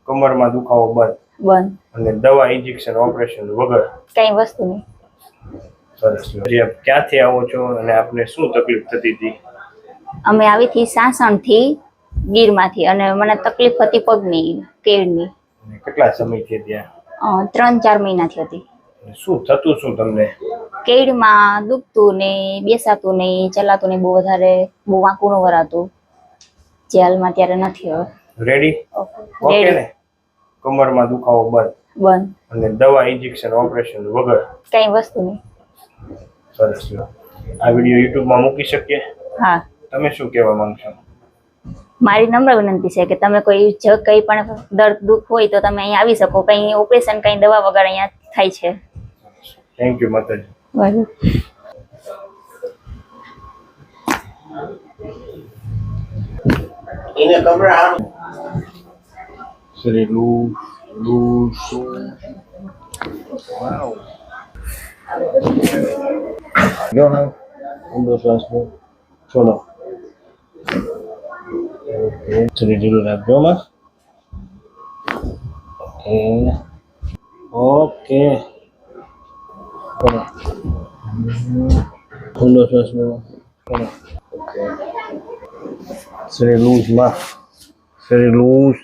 કમરમાં દુખાવો બંધ બંધ. અને દવા ઇન્જેક્શન ઓપરેશન વગર કઈ વસ્તુ નહીં. સરસ. ક્યાંથી આવો છો અને આપને શું તકલીફ થતી હતી? અમે આવી થી સાસણથી, ગીરમાંથી, અને મને તકલીફ હતી પગની, કેળની. કેટલા સમયથી ત્યાં? 3-4 મહિનાથી હતી. શું થતું શું તમને? કેળમાં દુખતું ને, બેસાતું નહીં, ચલાતું નહીં, બહુ વધારે, બહુ વાંકું ન વરાતું. જે હાલમાં ત્યારે નથી હવે. રેડી? ઓકે ને? કમરમાં દુખાવો બંધ બંધ. અને દવા ઇન્જેક્શન ઓપરેશન વગર કઈ વસ્તુ નહીં. સરસ. આ વિડીયો યુટ્યુબમાં મૂકી શકીએ? હા. તમે શું કહેવા માંગશો? મારી નમ્ર વિનંતી છે કે તમે કોઈ કંઈ પણ દર્દ દુઃખ હોય તો તમે અહીંયા આવી શકો. કંઈ ઓપરેશન, કંઈ દવા વગર અહીંયા થાય છે. થેન્ક યુ માતાજી. બરાબર. એને કમરા શરીર લૂઝ. વાવ. લો ના ઊંડો શ્વાસ લો. છોડો. ઓકે. શરીર ઢીલું રાખજો માં. ઓકે. છોડો. ઊંડો શ્વાસ લો. છોડો. ઓકે. શરીર લૂઝ માં. શરીર લૂઝ.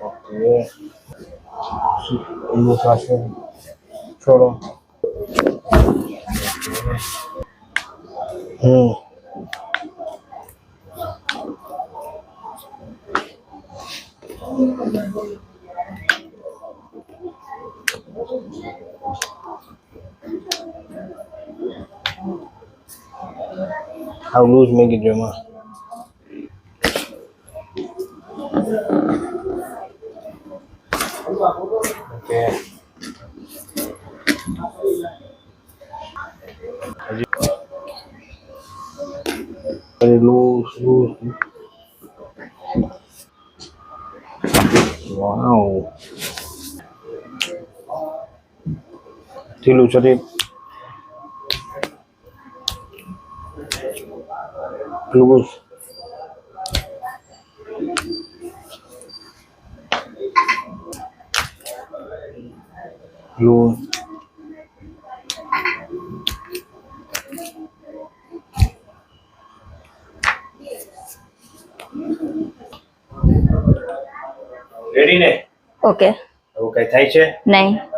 ઓકે. ઊંડો શ્વાસ લો. છોડો. How loose make it, Joma? Okay. Very loose. Wow. ઢીલું શરીર. Loose. Loose. રેડી ને? ઓકે. એવું કઈ થાય છે? નહીં.